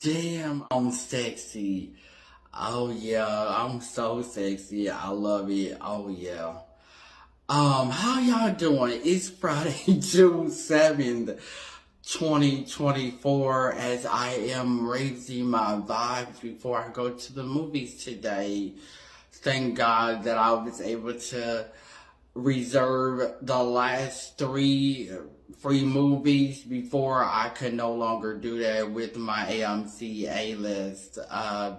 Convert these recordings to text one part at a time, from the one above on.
Damn, I'm sexy. Oh yeah, I'm so sexy. I love it. Oh yeah. How y'all doing? It's Friday, June 7th, 2024, as I am raising my vibes before I go to the movies today. Thank God that I was able to reserve the last three free movies before I could no longer do that with my AMC A-list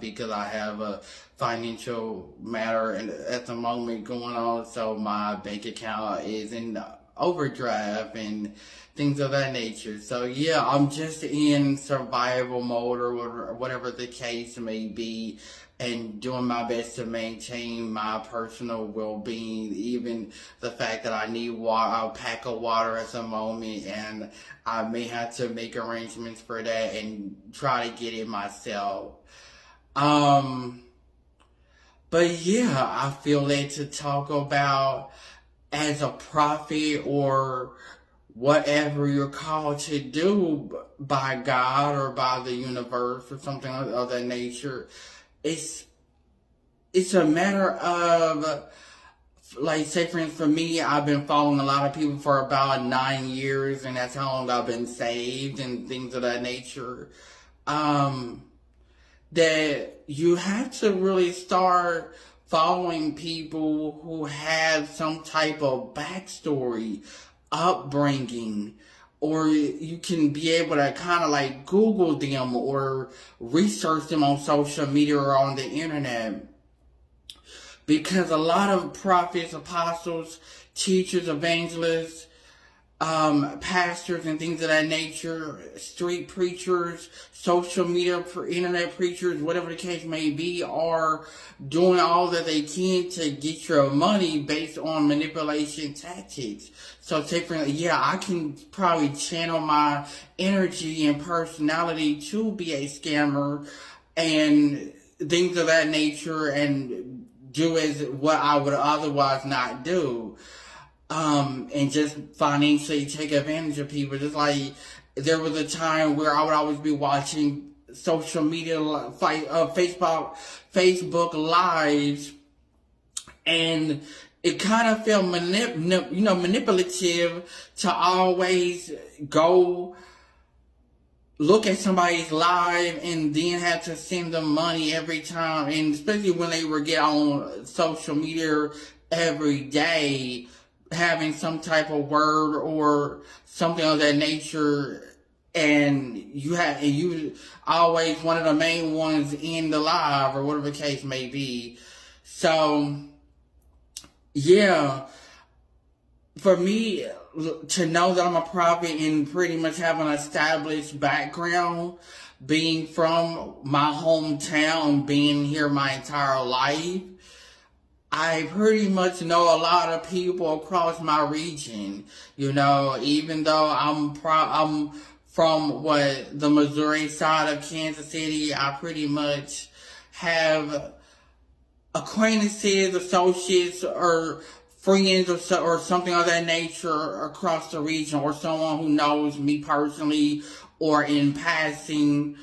because I have a financial matter at the moment going on, so my bank account is in overdraft and things of that nature. So yeah, I'm just in survival mode or whatever the case may be, and doing my best to maintain my personal well-being, even the fact that I need a pack of water at the moment, and I may have to make arrangements for that and try to get it myself. But yeah, I feel led to talk about, as a prophet or whatever you're called to do by God or by the universe or something of that nature. It's a matter of, like, say for instance, for me, I've been following a lot of people for about 9 years, and that's how long I've been saved and things of that nature. That you have to really start following people who have some type of backstory, upbringing, or you can be able to kind of like Google them or research them on social media or on the internet. Because a lot of prophets, apostles, teachers, evangelists, pastors and things of that nature, street preachers, social media, internet preachers, whatever the case may be, are doing all that they can to get your money based on manipulation tactics. So say for instance, yeah, I can probably channel my energy and personality to be a scammer and things of that nature and do as what I would otherwise not do. And just financially take advantage of people. Just like there was a time where I would always be watching social media, Facebook lives, and it kind of felt manipulative to always go look at somebody's live and then have to send them money every time, and especially when they would get on social media every day, having some type of word or something of that nature, and you always one of the main ones in the live or whatever the case may be. So yeah, for me to know that I'm a prophet and pretty much have an established background, being from my hometown, being here my entire life, I pretty much know a lot of people across my region. Even though I'm from the Missouri side of Kansas City, I pretty much have acquaintances, associates, or friends or something of that nature across the region, or someone who knows me personally or in passing,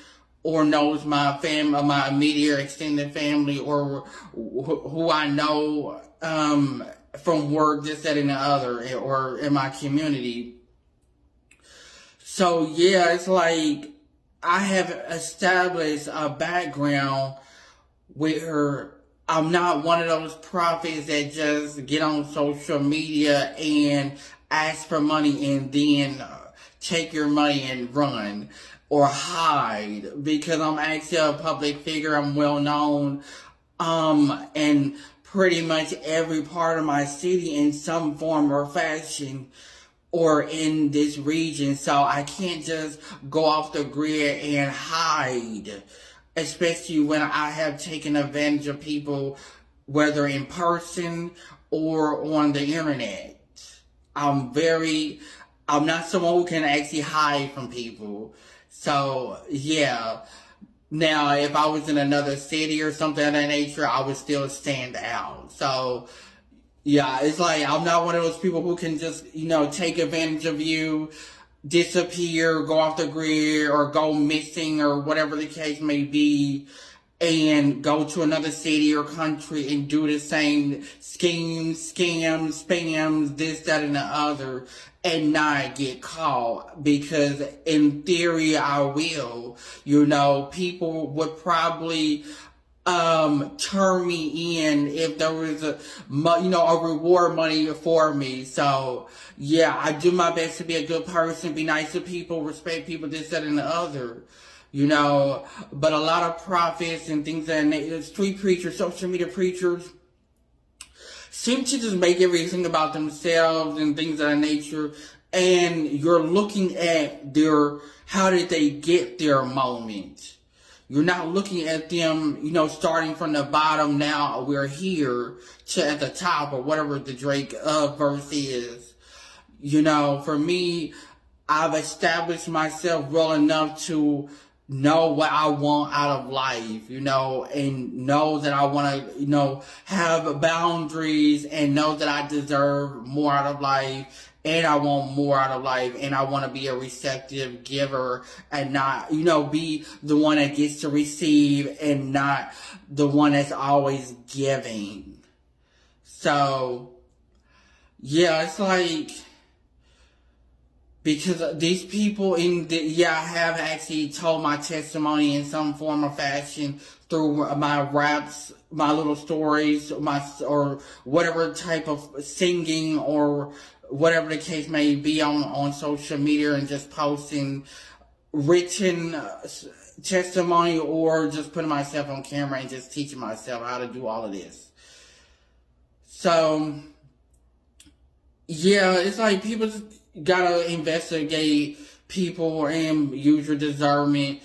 or knows my family, my immediate extended family, or who I know from work, this, that, and the other, or in my community. So yeah, it's like I have established a background where I'm not one of those prophets that just get on social media and ask for money and then take your money and run or hide, because I'm actually a public figure. I'm well known, and pretty much every part of my city in some form or fashion, or in this region. So I can't just go off the grid and hide, especially when I have taken advantage of people, whether in person or on the internet. I'm not someone who can actually hide from people. So, yeah. Now, if I was in another city or something of that nature, I would still stand out. So, yeah, it's like I'm not one of those people who can just, take advantage of you disappear, go off the grid, or go missing, or whatever the case may be, and go to another city or country and do the same schemes, scams, spams, this, that, and the other, and not get caught. Because in theory, I will. People would probably turn me in if there was a reward money for me. So yeah, I do my best to be a good person, be nice to people, respect people, this, that, and the other. But a lot of prophets and things that street preachers, social media preachers, seem to just make everything about themselves and things of that nature. And you're looking at how did they get their moment. You're not looking at them, starting from the bottom, now we're here, to at the top, or whatever the Drake verse is. For me, I've established myself well enough to know what I want out of life, and know that I want to, have boundaries, and know that I deserve more out of life, and I want more out of life, and I want to be a receptive giver, and not, be the one that gets to receive, and not the one that's always giving. So, yeah, it's like, because these people I have actually told my testimony in some form or fashion through my raps, my little stories, or whatever type of singing, or whatever the case may be on social media, and just posting written testimony, or just putting myself on camera and just teaching myself how to do all of this. So, yeah, it's like people just gotta investigate people and use your discernment,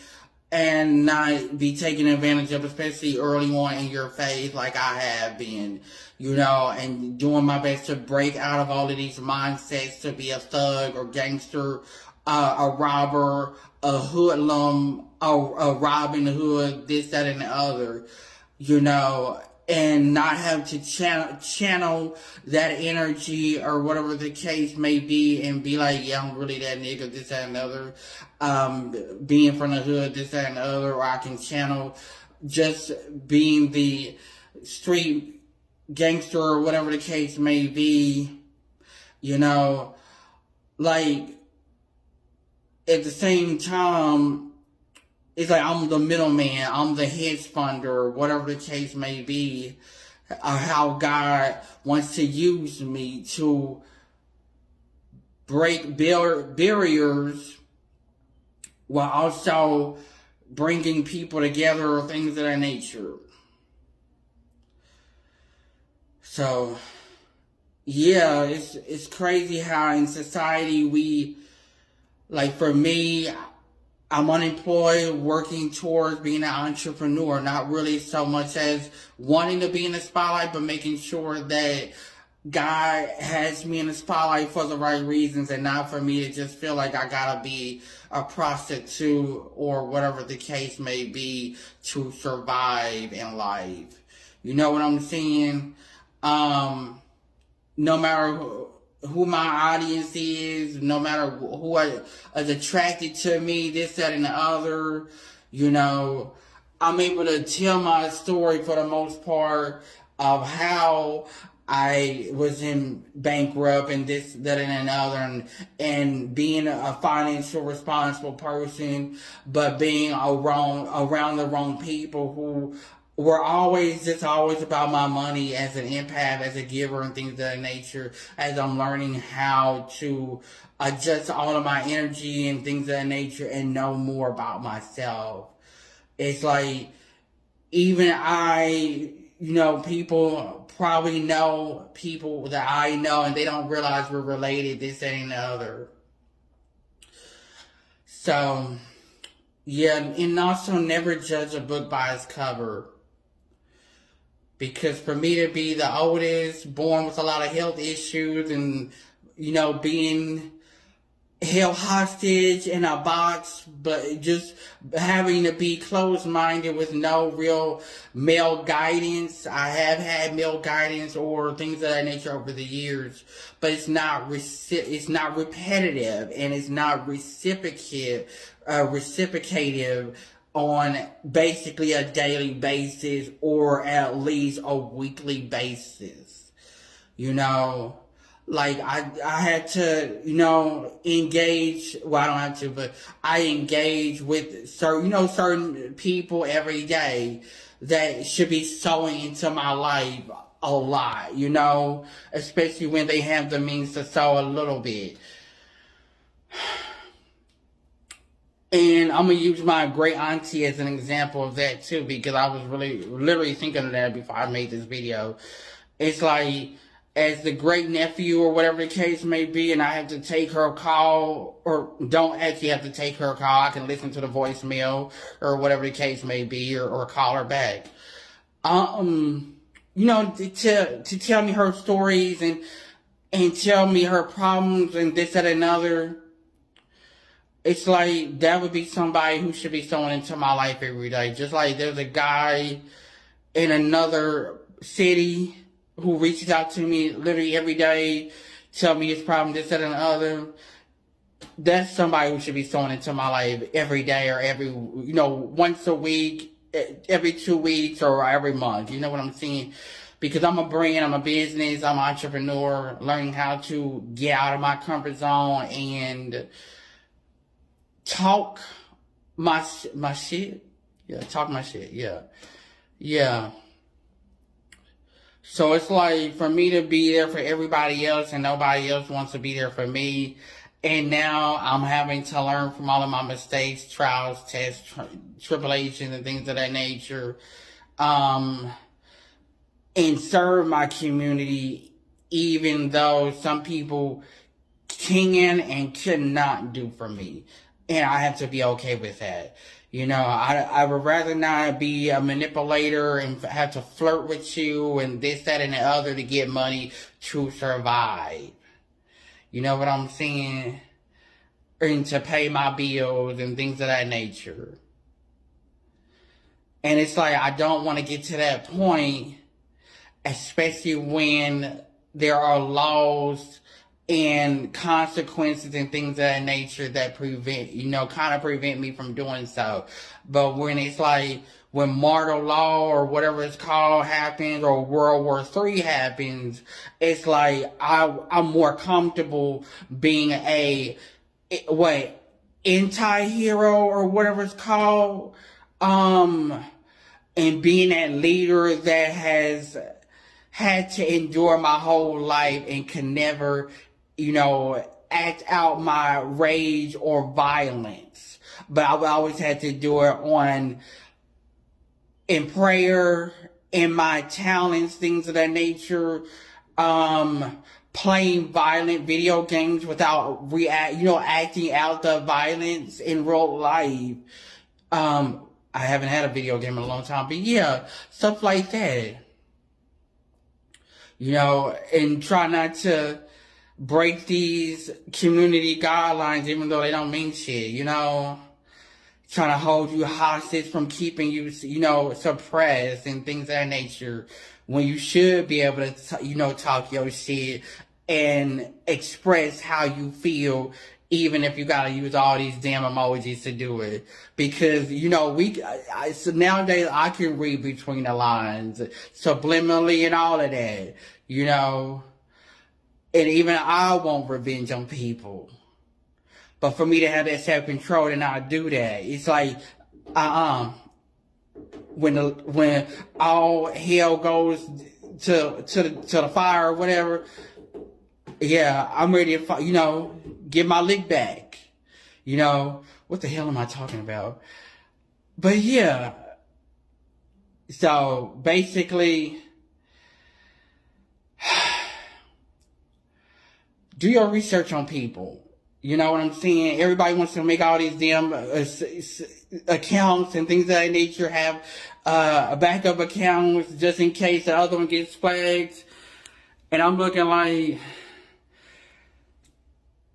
and not be taken advantage of, especially early on in your faith, like I have been, and doing my best to break out of all of these mindsets to be a thug or gangster, a robber, a hoodlum, a Robin Hood, this, that, and the other, and not have to channel that energy, or whatever the case may be, and be like, yeah, I'm really that nigga, this, that, and the other, being from the hood, this, that, and the other, or I can channel just being the street gangster, or whatever the case may be, like, at the same time, it's like I'm the middleman, I'm the hedge funder, whatever the case may be, how God wants to use me to break barriers, while also bringing people together, or things of that nature. So, yeah, it's crazy how in society like for me, I'm unemployed, working towards being an entrepreneur, not really so much as wanting to be in the spotlight, but making sure that God has me in the spotlight for the right reasons, and not for me to just feel like I gotta be a prostitute, or whatever the case may be, to survive in life. You know what I'm saying? No matter who my audience is, no matter who is attracted to me, this, that, and the other, I'm able to tell my story for the most part of how I was in bankrupt, and this, that, and another, and being a financial responsible person, but being around the wrong people who were always about my money, as an empath, as a giver, and things of that nature, as I'm learning how to adjust all of my energy and things of that nature, and know more about myself. It's like, even people probably know people that I know, and they don't realize we're related, this, that, and the other. So, yeah, and also never judge a book by its cover. Because for me to be the oldest, born with a lot of health issues, and, being held hostage in a box, but just having to be closed-minded with no real male guidance. I have had male guidance or things of that nature over the years, but it's not repetitive, and it's not reciprocative on basically a daily basis or at least a weekly basis. You know, like I had to, engage, well, I don't have to, but I engage with certain people every day that should be sowing into my life a lot, especially when they have the means to sow a little bit. And I'm going to use my great auntie as an example of that too, because I was literally thinking of that before I made this video. It's like, as the great nephew or whatever the case may be, and I have to take her call, or don't actually have to take her call, I can listen to the voicemail or whatever the case may be, or call her back. To tell me her stories and tell me her problems and this, that, and another. It's like, that would be somebody who should be sowing into my life every day. Just like there's a guy in another city who reaches out to me literally every day, tell me his problem, this, that, and the other. That's somebody who should be sowing into my life every day, or once a week, every 2 weeks, or every month. You know what I'm saying? Because I'm a brand, I'm a business, I'm an entrepreneur, learning how to get out of my comfort zone and talk my shit. Yeah, talk my shit. Yeah. So it's like, for me to be there for everybody else and nobody else wants to be there for me. And now I'm having to learn from all of my mistakes, trials, tests, tribulations, and things of that nature. And serve my community, even though some people can and cannot do for me. And I have to be okay with that. I would rather not be a manipulator and have to flirt with you and this, that, and the other to get money to survive. You know what I'm saying? And to pay my bills and things of that nature. And it's like, I don't want to get to that point, especially when there are laws and consequences and things of that nature that prevent me from doing so. But when it's like, when martial law or whatever it's called happens, or World War III happens, it's like, I'm more comfortable being anti-hero or whatever it's called, and being that leader that has had to endure my whole life and can never act out my rage or violence. But I've always had to do it in prayer, in my talents, things of that nature, playing violent video games without acting out the violence in real life. I haven't had a video game in a long time, but yeah, stuff like that. And try not to break these community guidelines, even though they don't mean shit, trying to hold you hostage from keeping you, suppressed and things of that nature, when you should be able to, talk your shit and express how you feel, even if you gotta use all these damn emojis to do it. Because, so nowadays I can read between the lines, subliminally and all of that, And even I want revenge on people. But for me to have that self-control and not do that, it's like, when all hell goes to the fire or whatever, yeah, I'm ready to, get my lick back. What the hell am I talking about? But yeah, so basically, do your research on people. You know what I'm saying? Everybody wants to make all these damn accounts and things of that nature, have backup accounts just in case the other one gets flagged. And I'm looking like,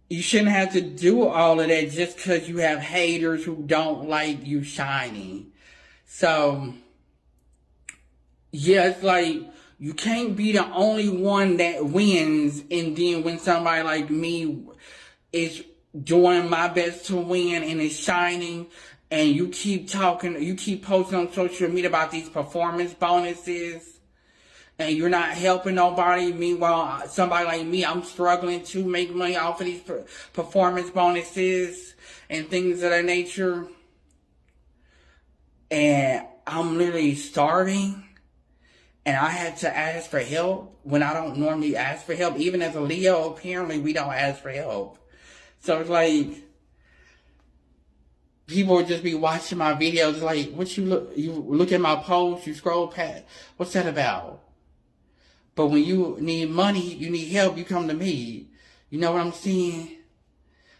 You shouldn't have to do all of that just because you have haters who don't like you shining. So, yeah, it's like you can't be the only one that wins, and then when somebody like me is doing my best to win and is shining, and you keep posting on social media about these performance bonuses, and you're not helping nobody. Meanwhile, somebody like me, I'm struggling to make money off of these performance bonuses and things of that nature. And I'm literally starving. And I had to ask for help when I don't normally ask for help. Even as a Leo, apparently we don't ask for help. So it's like, people would just be watching my videos like, you look at my posts, you scroll past, what's that about? But when you need money, you need help, you come to me. You know what I'm saying?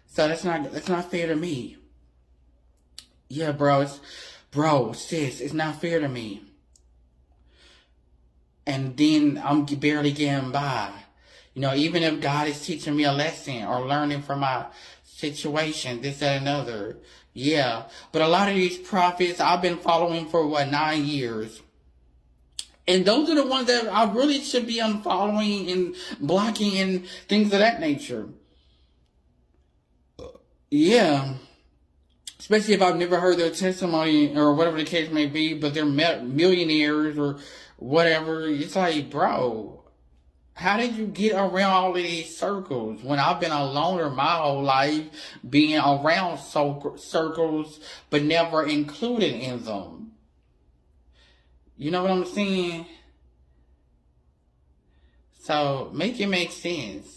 So that's not fair to me. Yeah, sis, it's not fair to me. And then I'm barely getting by. You know, even if God is teaching me a lesson or learning from my situation, this, that, and another. Yeah. But a lot of these prophets I've been following for 9 years. And those are the ones that I really should be unfollowing and blocking and things of that nature. Yeah. Especially if I've never heard their testimony or whatever the case may be, but they're millionaires or whatever. It's like, bro, how did you get around all of these circles when I've been a loner my whole life, being around circles, but never included in them? You know what I'm saying? So, make it make sense.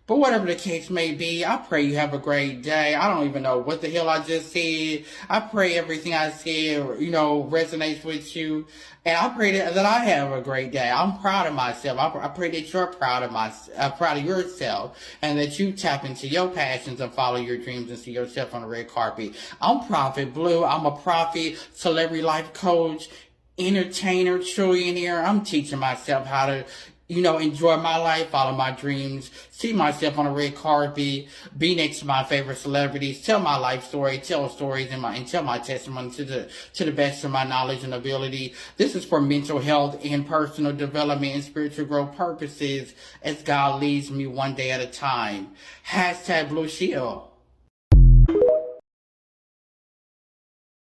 But whatever the case may be, I pray you have a great day. I don't even know what the hell I just said. I pray everything I said, resonates with you. And I pray that I have a great day. I'm proud of myself. I pray that you're proud of yourself, and that you tap into your passions and follow your dreams and see yourself on the red carpet. I'm Prophet Blue. I'm a prophet, celebrity life coach, entertainer, trillionaire. I'm teaching myself how to enjoy my life, follow my dreams, see myself on a red carpet, be next to my favorite celebrities, tell my life story, tell stories and tell my testimony to the best of my knowledge and ability. This is for mental health and personal development and spiritual growth purposes as God leads me one day at a time. #Blue Shield.